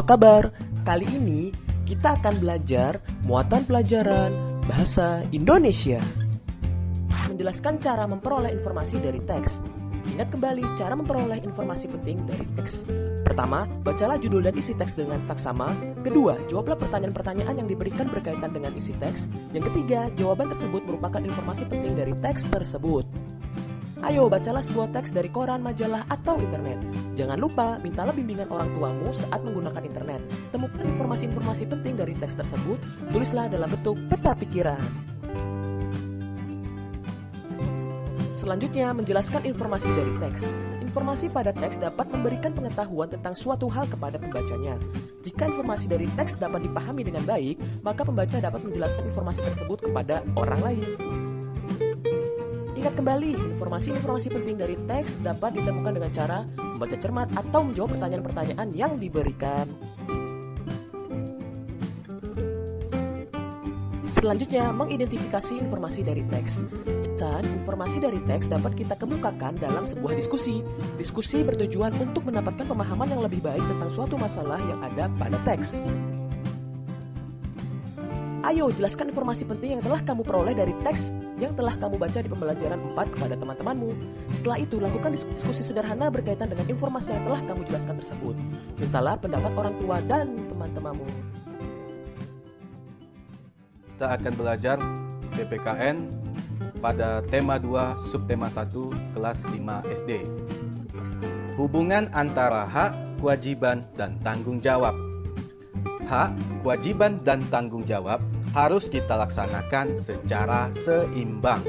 kabar? Kali ini kita akan belajar muatan pelajaran bahasa Indonesia. Menjelaskan cara memperoleh informasi dari teks. Ingat kembali cara memperoleh informasi penting dari teks. Pertama, bacalah judul dan isi teks dengan saksama. Kedua, jawablah pertanyaan-pertanyaan yang diberikan berkaitan dengan isi teks. Yang ketiga, jawaban tersebut merupakan informasi penting dari teks tersebut. Ayo, bacalah sebuah teks dari koran, majalah, atau internet. Jangan lupa, mintalah bimbingan orang tuamu saat menggunakan internet. Temukan informasi-informasi penting dari teks tersebut, tulislah dalam bentuk peta pikiran. Selanjutnya, menjelaskan informasi dari teks. Informasi pada teks dapat memberikan pengetahuan tentang suatu hal kepada pembacanya. Jika informasi dari teks dapat dipahami dengan baik, maka pembaca dapat menjelaskan informasi tersebut kepada orang lain. Ingat kembali, informasi-informasi penting dari teks dapat ditemukan dengan cara membaca cermat atau menjawab pertanyaan-pertanyaan yang diberikan. Selanjutnya, mengidentifikasi informasi dari teks. Informasi dari teks dapat kita kemukakan dalam sebuah diskusi. Diskusi bertujuan untuk mendapatkan pemahaman yang lebih baik tentang suatu masalah yang ada pada teks. Ayo, jelaskan informasi penting yang telah kamu peroleh dari teks yang telah kamu baca di pembelajaran 4 kepada teman-temanmu. Setelah itu, lakukan diskusi sederhana berkaitan dengan informasi yang telah kamu jelaskan tersebut. Mintalah pendapat orang tua dan teman-temanmu. Kita akan belajar PPKN pada tema 2, subtema 1, kelas 5 SD. Hubungan antara hak, kewajiban, dan tanggung jawab. Hak, kewajiban, dan tanggung jawab harus kita laksanakan secara seimbang.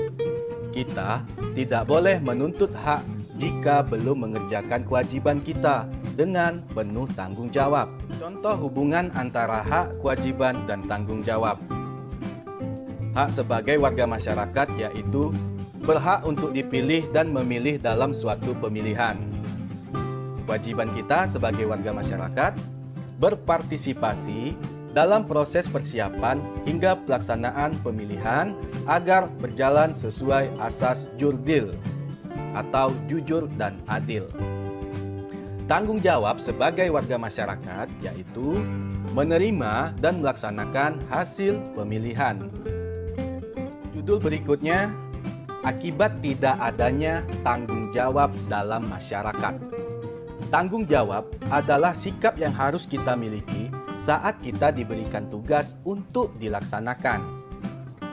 Kita tidak boleh menuntut hak jika belum mengerjakan kewajiban kita dengan penuh tanggung jawab. Contoh hubungan antara hak, kewajiban, dan tanggung jawab. Hak sebagai warga masyarakat yaitu berhak untuk dipilih dan memilih dalam suatu pemilihan. Kewajiban kita sebagai warga masyarakat berpartisipasi dalam proses persiapan hingga pelaksanaan pemilihan agar berjalan sesuai asas jurdil atau jujur dan adil. Tanggung jawab sebagai warga masyarakat yaitu menerima dan melaksanakan hasil pemilihan. Judul berikutnya, akibat tidak adanya tanggung jawab dalam masyarakat. Tanggung jawab adalah sikap yang harus kita miliki saat kita diberikan tugas untuk dilaksanakan.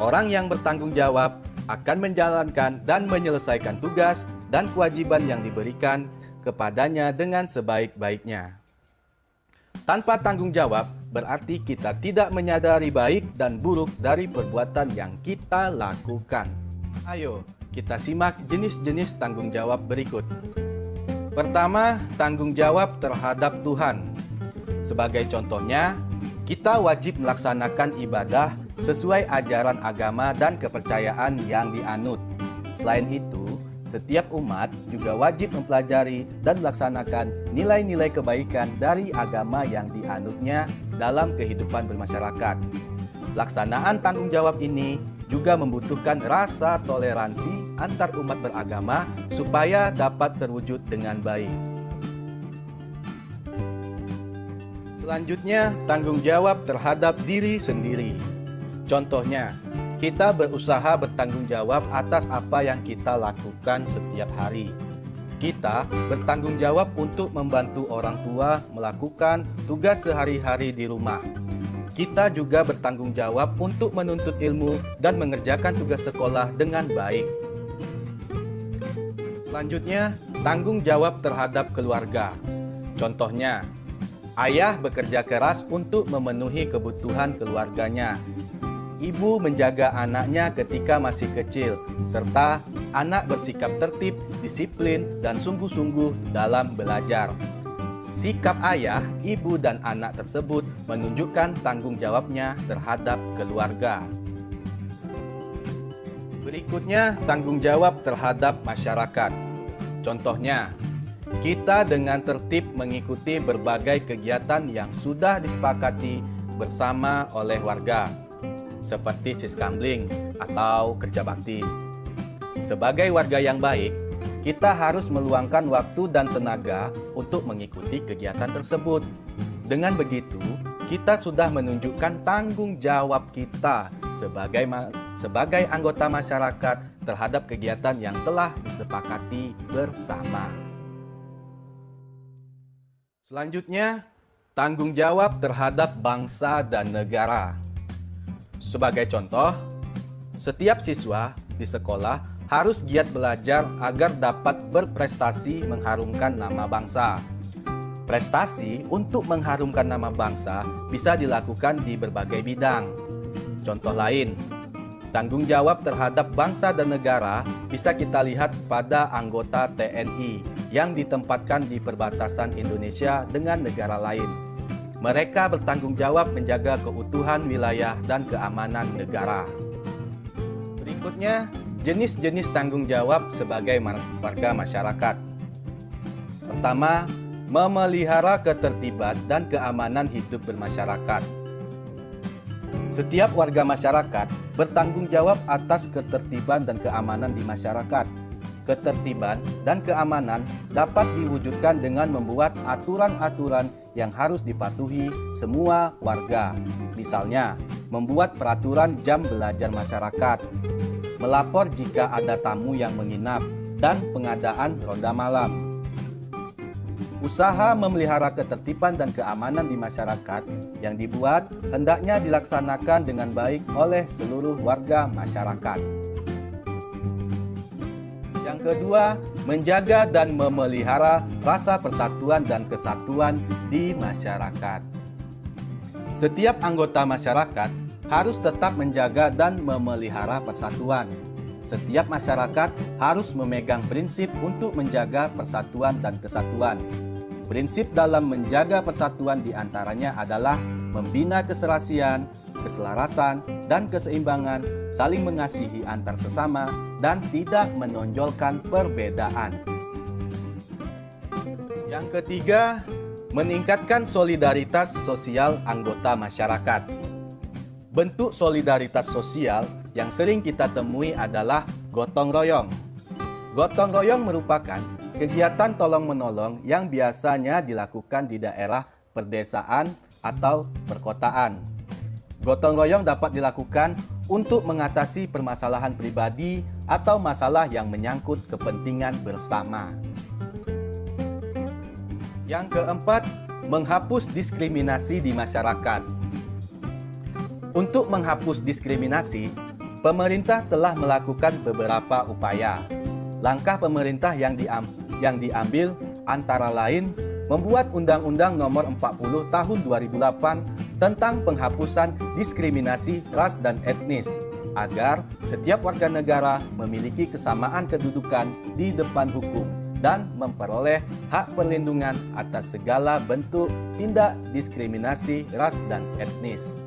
Orang yang bertanggung jawab akan menjalankan dan menyelesaikan tugas dan kewajiban yang diberikan kepadanya dengan sebaik-baiknya. Tanpa tanggung jawab berarti kita tidak menyadari baik dan buruk dari perbuatan yang kita lakukan. Ayo, kita simak jenis-jenis tanggung jawab berikut. Pertama, tanggung jawab terhadap Tuhan. Sebagai contohnya, kita wajib melaksanakan ibadah sesuai ajaran agama dan kepercayaan yang dianut. Selain itu, setiap umat juga wajib mempelajari dan melaksanakan nilai-nilai kebaikan dari agama yang dianutnya dalam kehidupan bermasyarakat. Pelaksanaan tanggung jawab ini juga membutuhkan rasa toleransi antar umat beragama supaya dapat terwujud dengan baik. Selanjutnya, tanggung jawab terhadap diri sendiri. Contohnya, kita berusaha bertanggung jawab atas apa yang kita lakukan setiap hari. Kita bertanggung jawab untuk membantu orang tua melakukan tugas sehari-hari di rumah. Kita juga bertanggung jawab untuk menuntut ilmu dan mengerjakan tugas sekolah dengan baik. Selanjutnya, tanggung jawab terhadap keluarga. Contohnya, ayah bekerja keras untuk memenuhi kebutuhan keluarganya. Ibu menjaga anaknya ketika masih kecil, serta anak bersikap tertib, disiplin, dan sungguh-sungguh dalam belajar. Sikap ayah, ibu, dan anak tersebut menunjukkan tanggung jawabnya terhadap keluarga. Berikutnya, tanggung jawab terhadap masyarakat. Contohnya, kita dengan tertib mengikuti berbagai kegiatan yang sudah disepakati bersama oleh warga, seperti siskambling atau kerja bakti. Sebagai warga yang baik, kita harus meluangkan waktu dan tenaga untuk mengikuti kegiatan tersebut. Dengan begitu, kita sudah menunjukkan tanggung jawab kita sebagai anggota masyarakat terhadap kegiatan yang telah disepakati bersama. Selanjutnya, tanggung jawab terhadap bangsa dan negara. Sebagai contoh, setiap siswa di sekolah harus giat belajar agar dapat berprestasi mengharumkan nama bangsa. Prestasi untuk mengharumkan nama bangsa bisa dilakukan di berbagai bidang. Contoh lain, tanggung jawab terhadap bangsa dan negara bisa kita lihat pada anggota TNI yang ditempatkan di perbatasan Indonesia dengan negara lain. Mereka bertanggung jawab menjaga keutuhan wilayah dan keamanan negara. Berikutnya, jenis-jenis tanggung jawab sebagai warga masyarakat. Pertama, memelihara ketertiban dan keamanan hidup bermasyarakat. Setiap warga masyarakat bertanggung jawab atas ketertiban dan keamanan di masyarakat. Ketertiban dan keamanan dapat diwujudkan dengan membuat aturan-aturan yang harus dipatuhi semua warga. Misalnya, membuat peraturan jam belajar masyarakat, melapor jika ada tamu yang menginap, dan pengadaan ronda malam. Usaha memelihara ketertiban dan keamanan di masyarakat yang dibuat hendaknya dilaksanakan dengan baik oleh seluruh warga masyarakat. Yang kedua, menjaga dan memelihara rasa persatuan dan kesatuan di masyarakat. Setiap anggota masyarakat harus tetap menjaga dan memelihara persatuan. Setiap masyarakat harus memegang prinsip untuk menjaga persatuan dan kesatuan. Prinsip dalam menjaga persatuan diantaranya adalah membina keserasian, keselarasan, dan keseimbangan, saling mengasihi antar sesama, dan tidak menonjolkan perbedaan. Yang ketiga, meningkatkan solidaritas sosial anggota masyarakat. Bentuk solidaritas sosial yang sering kita temui adalah gotong royong. Gotong royong merupakan kegiatan tolong-menolong yang biasanya dilakukan di daerah perdesaan atau perkotaan. Gotong royong dapat dilakukan untuk mengatasi permasalahan pribadi atau masalah yang menyangkut kepentingan bersama. Yang keempat, menghapus diskriminasi di masyarakat. Untuk menghapus diskriminasi, pemerintah telah melakukan beberapa upaya. Langkah pemerintah yang diambil antara lain membuat Undang-Undang Nomor 40 Tahun 2008 tentang penghapusan diskriminasi ras dan etnis agar setiap warga negara memiliki kesamaan kedudukan di depan hukum dan memperoleh hak perlindungan atas segala bentuk tindak diskriminasi ras dan etnis.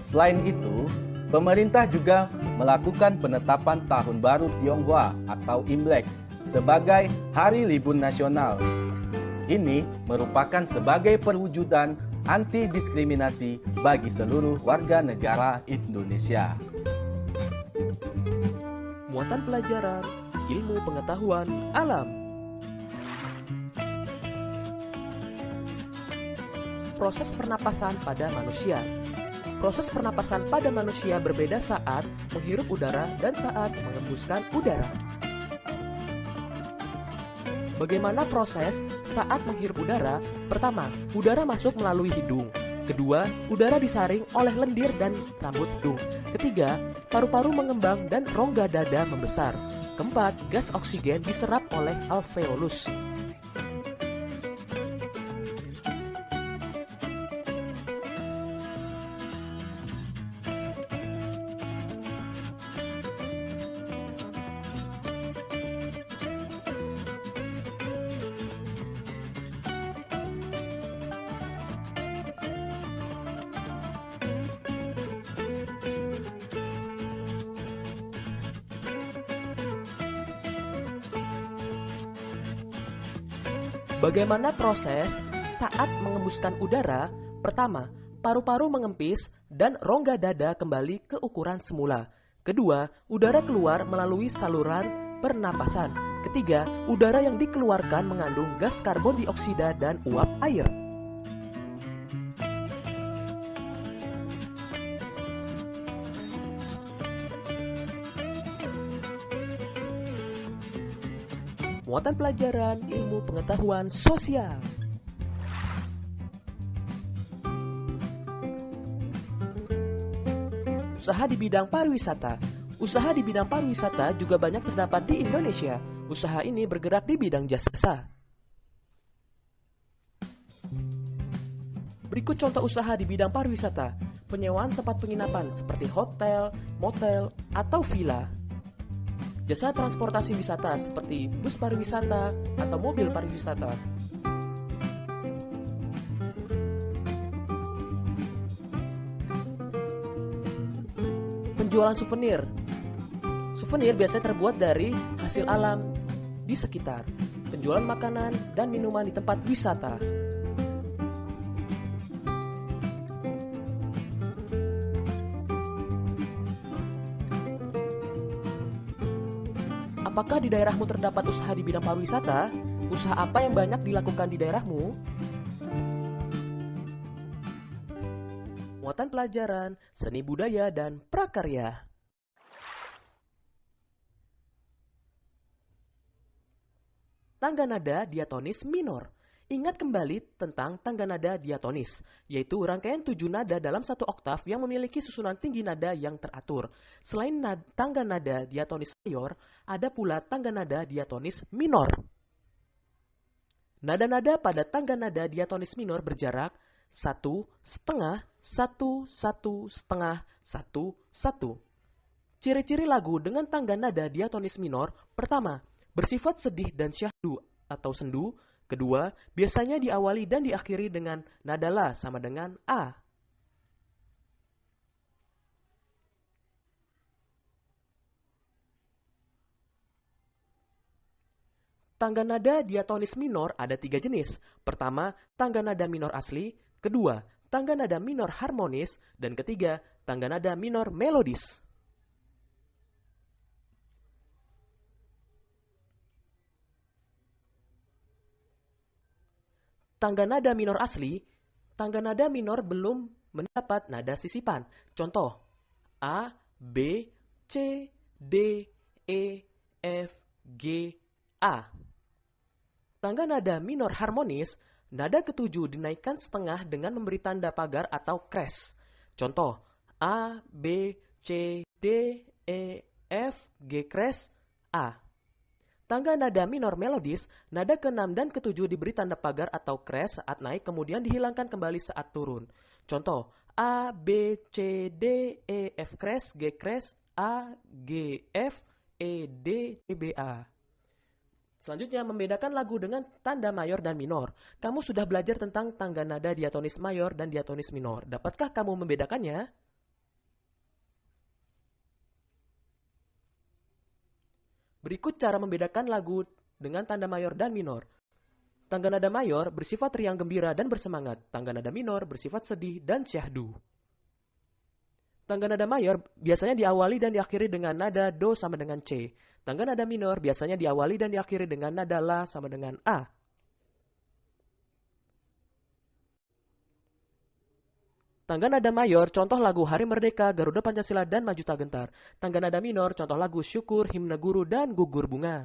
Selain itu, pemerintah juga melakukan penetapan Tahun Baru Tionghoa atau Imlek sebagai hari libur nasional. Ini merupakan sebagai perwujudan anti-diskriminasi bagi seluruh warga negara Indonesia. Muatan pelajaran, ilmu pengetahuan, alam. Proses pernapasan pada manusia. Proses pernapasan pada manusia berbeda saat menghirup udara dan saat mengembuskan udara. Bagaimana proses saat menghirup udara? Pertama, udara masuk melalui hidung. Kedua, udara disaring oleh lendir dan rambut hidung. Ketiga, paru-paru mengembang dan rongga dada membesar. Keempat, gas oksigen diserap oleh alveolus. Bagaimana proses saat mengembuskan udara? Pertama, paru-paru mengempis dan rongga dada kembali ke ukuran semula. Kedua, udara keluar melalui saluran pernapasan. Ketiga, udara yang dikeluarkan mengandung gas karbon dioksida dan uap air. muatan pelajaran ilmu pengetahuan sosial. Usaha di bidang pariwisata. Usaha di bidang pariwisata juga banyak terdapat di Indonesia. Usaha ini bergerak di bidang jasa. Berikut contoh usaha di bidang pariwisata. Penyewaan tempat penginapan seperti hotel, motel, atau villa. Jasa transportasi wisata seperti bus pariwisata atau mobil pariwisata. Penjualan souvenir. Souvenir biasanya terbuat dari hasil alam di sekitar. Penjualan makanan dan minuman di tempat wisata. Apakah di daerahmu terdapat usaha di bidang pariwisata? Usaha apa yang banyak dilakukan di daerahmu? Muatan pelajaran, seni budaya, dan prakarya. Tangga nada diatonis minor. Ingat kembali tentang tangga nada diatonis, yaitu rangkaian 7 nada dalam satu oktav yang memiliki susunan tinggi nada yang teratur. Selain tangga nada diatonis mayor, ada pula tangga nada diatonis minor. Nada-nada pada tangga nada diatonis minor berjarak 1 setengah, 1, 1 setengah, 1, 1. Ciri-ciri lagu dengan tangga nada diatonis minor. Pertama, bersifat sedih dan syahdu atau sendu. Kedua, biasanya diawali dan diakhiri dengan nada la sama dengan A. Tangga nada diatonis minor ada 3 jenis. Pertama, tangga nada minor asli. Kedua, tangga nada minor harmonis. Dan ketiga, tangga nada minor melodis. Tangga nada minor asli, tangga nada minor belum mendapat nada sisipan. Contoh, A, B, C, D, E, F, G, A. Tangga nada minor harmonis, nada ketujuh dinaikkan setengah dengan memberi tanda pagar atau kres. Contoh, A, B, C, D, E, F, G kres, A. Tangga nada minor melodis, nada ke-6 dan ke-7 diberi tanda pagar atau kres saat naik kemudian dihilangkan kembali saat turun. Contoh, A, B, C, D, E, F kres, G kres, A, G, F, E, D, C, B, A. Selanjutnya, membedakan lagu dengan tanda mayor dan minor. Kamu sudah belajar tentang tangga nada diatonis mayor dan diatonis minor. Dapatkah kamu membedakannya? Berikut cara membedakan lagu dengan tanda mayor dan minor. Tangga nada mayor bersifat riang gembira dan bersemangat. Tangga nada minor bersifat sedih dan syahdu. Tangga nada mayor biasanya diawali dan diakhiri dengan nada do sama dengan C. Tangga nada minor biasanya diawali dan diakhiri dengan nada la sama dengan A. Tangga nada mayor, contoh lagu Hari Merdeka, Garuda Pancasila, dan Maju Tak Gentar. Tangga nada minor, contoh lagu Syukur, Himne Guru, dan Gugur Bunga.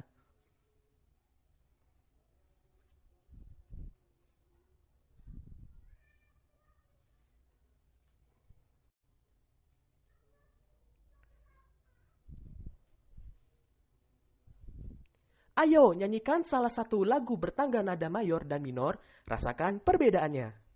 Ayo, nyanyikan salah satu lagu bertangga nada mayor dan minor, rasakan perbedaannya.